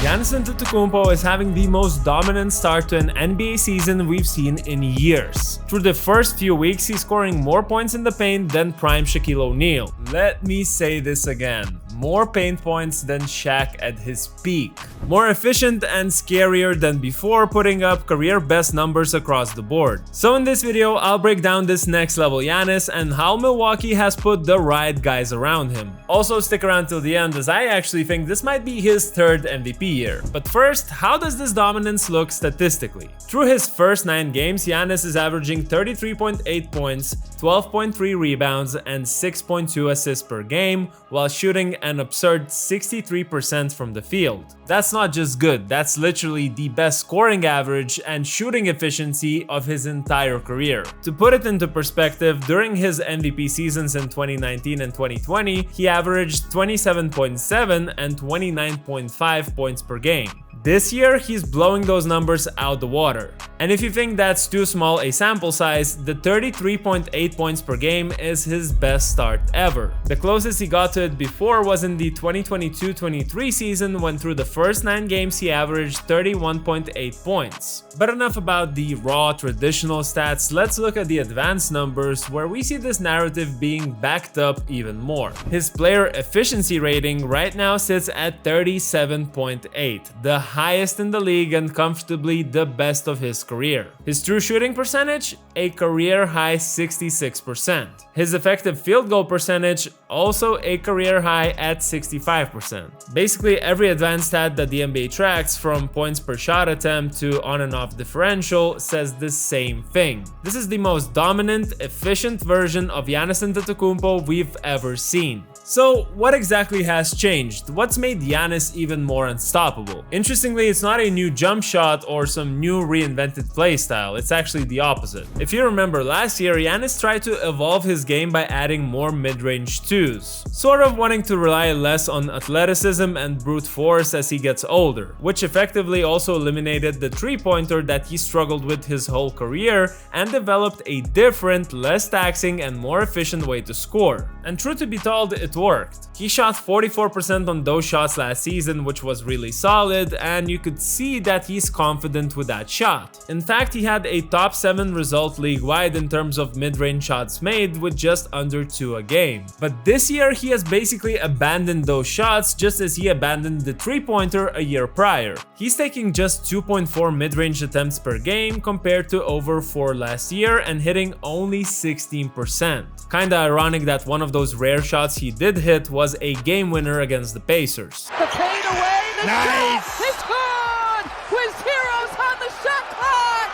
Giannis Antetokounmpo is having the most dominant start to an NBA season we've seen in years. Through the first few weeks, he's scoring more points in the paint than prime Shaquille O'Neal. Let me say this again. More paint points than Shaq at his peak. More efficient and scarier than before, putting up career best numbers across the board. So in this video, I'll break down this next level Giannis and how Milwaukee has put the right guys around him. Also stick around till the end, as I actually think this might be his third MVP year. But first, how does this dominance look statistically? Through his first 9 games, Giannis is averaging 33.8 points, 12.3 rebounds, and 6.2 assists per game, while shooting an absurd 63% from the field. That's not just good, that's literally the best scoring average and shooting efficiency of his entire career. To put it into perspective, during his MVP seasons in 2019 and 2020, he averaged 27.7 and 29.5 points per game. This year, he's blowing those numbers out the water. And if you think that's too small a sample size, the 33.8 points per game is his best start ever. The closest he got to it before was in the 2022-23 season, when through the first 9 games he averaged 31.8 points. But enough about the raw traditional stats, let's look at the advanced numbers, where we see this narrative being backed up even more. His player efficiency rating right now sits at 37.8, the highest in the league and comfortably the best of his career. His true shooting percentage, a career high 66%. His effective field goal percentage, also a career high at 65%. Basically every advanced stat that the NBA tracks, from points per shot attempt to on and off differential, says the same thing. This is the most dominant, efficient version of Giannis Antetokounmpo we've ever seen. So what exactly has changed? What's made Giannis even more unstoppable? Interestingly, it's not a new jump shot or some new reinvented playstyle, it's actually the opposite. If you remember last year, Giannis tried to evolve his game by adding more mid-range twos, sort of wanting to rely less on athleticism and brute force as he gets older, which effectively also eliminated the three-pointer that he struggled with his whole career and developed a different, less taxing and more efficient way to score. And truth to be told, it worked. He shot 44% on those shots last season, which was really solid, and you could see that he's confident with that shot. In fact, he had a top 7 result league-wide in terms of mid-range shots made, with just under 2 a game. But this year, he has basically abandoned those shots, just as he abandoned the three-pointer a year prior. He's taking just 2.4 mid-range attempts per game compared to over 4 last year and hitting only 16%. Kinda ironic that one of those rare shots he did hit was a game winner against the Pacers. The fade away, the Nice! shot is good! With zeros on the shot clock!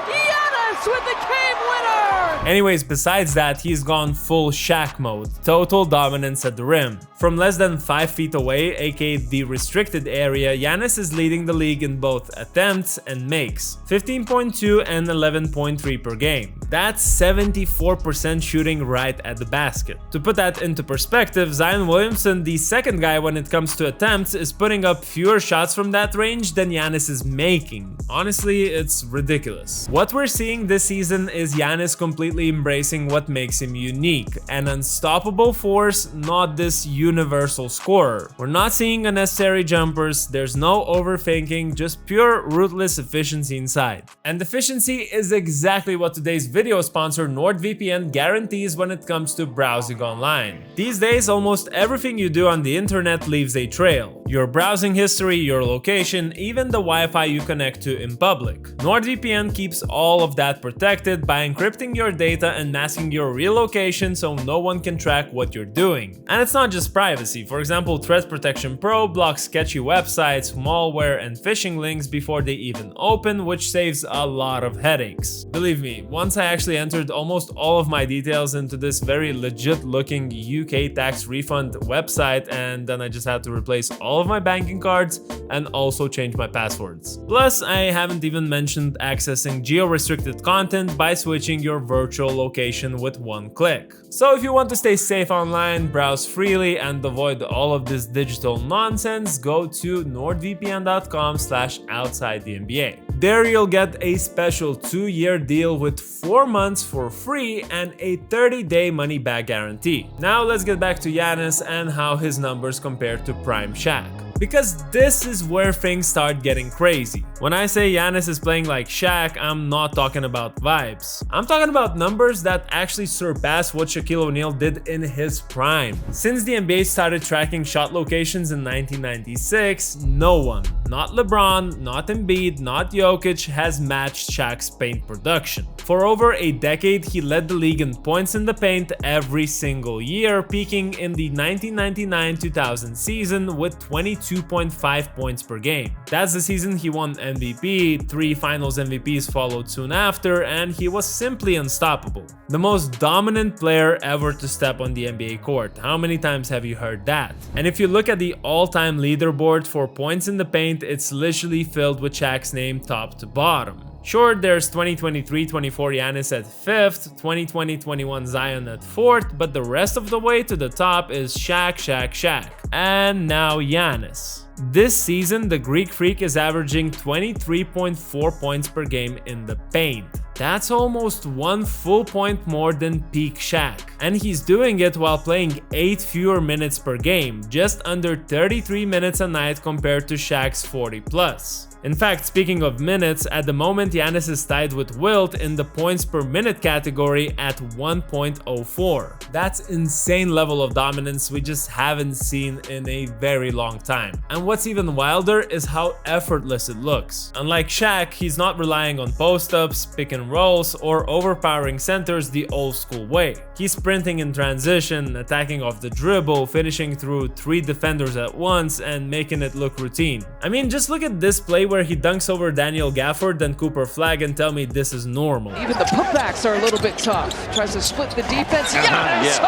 Giannis with the game winner! Anyways, besides that, he's gone full Shaq mode, total dominance at the rim. From less than 5 feet away, aka the restricted area, Giannis is leading the league in both attempts and makes, 15.2 and 11.3 per game. That's 74% shooting right at the basket. To put that into perspective, Zion Williamson, the second guy when it comes to attempts, is putting up fewer shots from that range than Giannis is making. Honestly, it's ridiculous. What we're seeing this season is Giannis completely embracing what makes him unique, an unstoppable force, not this universal scorer. We're not seeing unnecessary jumpers, there's no overthinking, just pure ruthless efficiency inside. And efficiency is exactly what today's video sponsor NordVPN guarantees when it comes to browsing online. These days, almost everything you do on the internet leaves a trail. Your browsing history, your location, even the Wi-Fi you connect to in public. NordVPN keeps all of that protected by encrypting your data and masking your real location so no one can track what you're doing. And it's not just privacy. For example, Threat Protection Pro blocks sketchy websites, malware, and phishing links before they even open, which saves a lot of headaches. Believe me, once I actually entered almost all of my details into this very legit looking UK tax refund website, and then I just had to replace all of my banking cards and also change my passwords. Plus, I haven't even mentioned accessing geo-restricted content by switching your virtual location with one click. So if you want to stay safe online, browse freely, and avoid all of this digital nonsense, go to nordvpn.com/OutsideTheNBA. There you'll get a special 2-year deal with 4 months for free and a 30-day money-back guarantee. Now let's get back to Giannis and how his numbers compare to prime Shaq. Because this is where things start getting crazy. When I say Giannis is playing like Shaq, I'm not talking about vibes. I'm talking about numbers that actually surpass what Shaquille O'Neal did in his prime. Since the NBA started tracking shot locations in 1996, no one, not LeBron, not Embiid, not Jokic, has matched Shaq's paint production. For over a decade, he led the league in points in the paint every single year, peaking in the 1999-2000 season with 22.5 points per game. That's the season he won MVP, 3 Finals MVPs followed soon after, and he was simply unstoppable. The most dominant player ever to step on the NBA court. How many times have you heard that? And if you look at the all-time leaderboard for points in the paint, it's literally filled with Shaq's name top to bottom. Sure, there's 2023-24 Giannis at 5th, 2020-21 Zion at 4th, but the rest of the way to the top is Shaq, Shaq, Shaq. And now Giannis. This season, the Greek Freak is averaging 23.4 points per game in the paint. That's almost 1 full point more than peak Shaq. And he's doing it while playing 8 fewer minutes per game, just under 33 minutes a night compared to Shaq's 40 plus. In fact, speaking of minutes, at the moment Giannis is tied with Wilt in the points per minute category at 1.04. That's insane level of dominance we just haven't seen in a very long time. And what's even wilder is how effortless it looks. Unlike Shaq, he's not relying on post-ups, pick and rolls, or overpowering centers the old school way. He's sprinting in transition, attacking off the dribble, finishing through 3 defenders at once, and making it look routine. I mean, just look at this play where he dunks over Daniel Gafford and Cooper Flag and tell me this is normal. Even the putbacks are a little bit tough. Tries to split the defense. Giannis!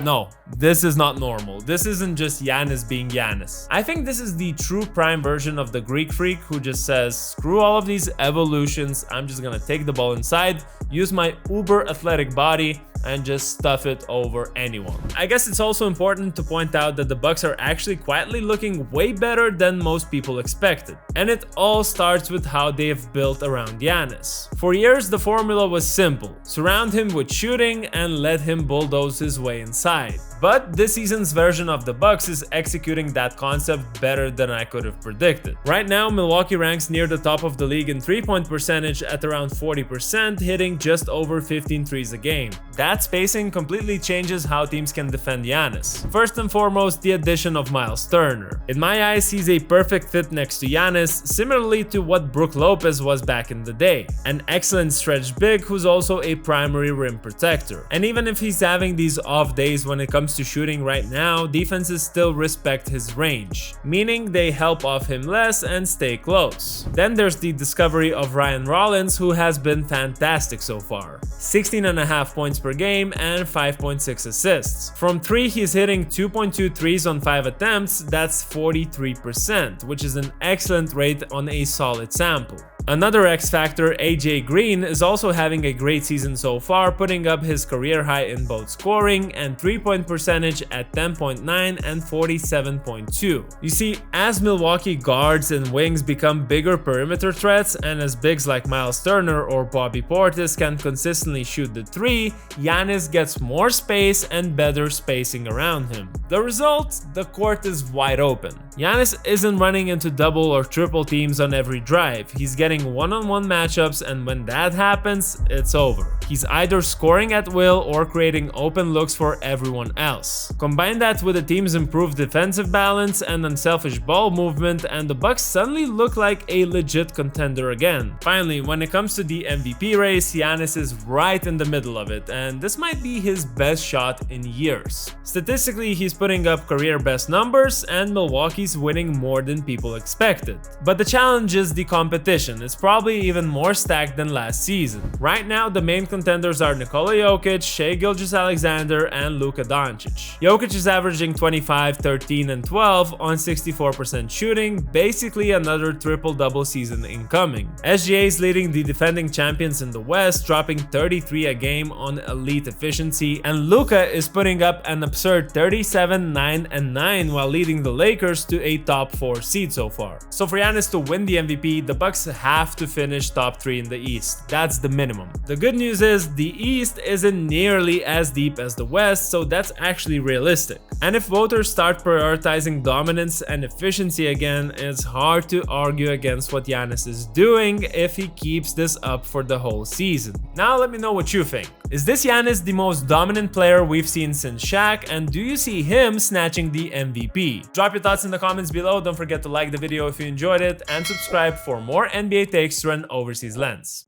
No, this is not normal. This isn't just Giannis being Giannis. I think this is the true prime version of the Greek Freak who just says, screw all of these evolutions, I'm just gonna take the ball inside, use my uber athletic body, and just stuff it over anyone. I guess it's also important to point out that the Bucks are actually quietly looking way better than most people expected. And it all starts with how they've built around Giannis. For years, the formula was simple. Surround him with shooting and let him bulldoze his way inside. But this season's version of the Bucks is executing that concept better than I could have predicted. Right now, Milwaukee ranks near the top of the league in 3-point percentage at around 40%, hitting just over 15 threes a game. That spacing completely changes how teams can defend Giannis. First and foremost, the addition of Miles Turner. In my eyes, he's a perfect fit next to Giannis, similarly to what Brook Lopez was back in the day. An excellent stretch big who's also a primary rim protector. And even if he's having these off days when it comes to shooting right now, defenses still respect his range, meaning they help off him less and stay close. Then there's the discovery of Ryan Rollins, who has been fantastic so far. 16.5 points per game and 5.6 assists. From 3, he's hitting 2.2 threes on 5 attempts, that's 43%, which is an excellent rate on a solid sample. Another X factor, AJ Green, is also having a great season so far, putting up his career high in both scoring and 3-point percentage at 10.9 and 47.2. You see, as Milwaukee guards and wings become bigger perimeter threats, and as bigs like Miles Turner or Bobby Portis can consistently shoot the 3, Giannis gets more space and better spacing around him. The result? The court is wide open. Giannis isn't running into double or triple teams on every drive. He's getting one-on-one matchups, and when that happens, it's over. He's either scoring at will or creating open looks for everyone else. Combine that with the team's improved defensive balance and unselfish ball movement, and the Bucks suddenly look like a legit contender again. Finally, when it comes to the MVP race, Giannis is right in the middle of it, and this might be his best shot in years. Statistically, he's putting up career best numbers, and Milwaukee's winning more than people expected. But the challenge is the competition. It's probably even more stacked than last season. Right now, the main contenders are Nikola Jokic, Shai Gilgeous-Alexander, and Luka Doncic. Jokic is averaging 25, 13, and 12 on 64% shooting, basically another triple-double season incoming. SGA is leading the defending champions in the West, dropping 33 a game on elite efficiency, and Luka is putting up an absurd 37, 9, and 9 while leading the Lakers to a top 4 seed so far. So for Giannis to win the MVP, the Bucks have have to finish top 3 in the East. That's the minimum. The good news is the East isn't nearly as deep as the West, so that's actually realistic. And if voters start prioritizing dominance and efficiency again, it's hard to argue against what Giannis is doing if he keeps this up for the whole season. Now let me know what you think. Is this Giannis the most dominant player we've seen since Shaq, and do you see him snatching the MVP? Drop your thoughts in the comments below, don't forget to like the video if you enjoyed it, and subscribe for more NBA takes through an overseas lens.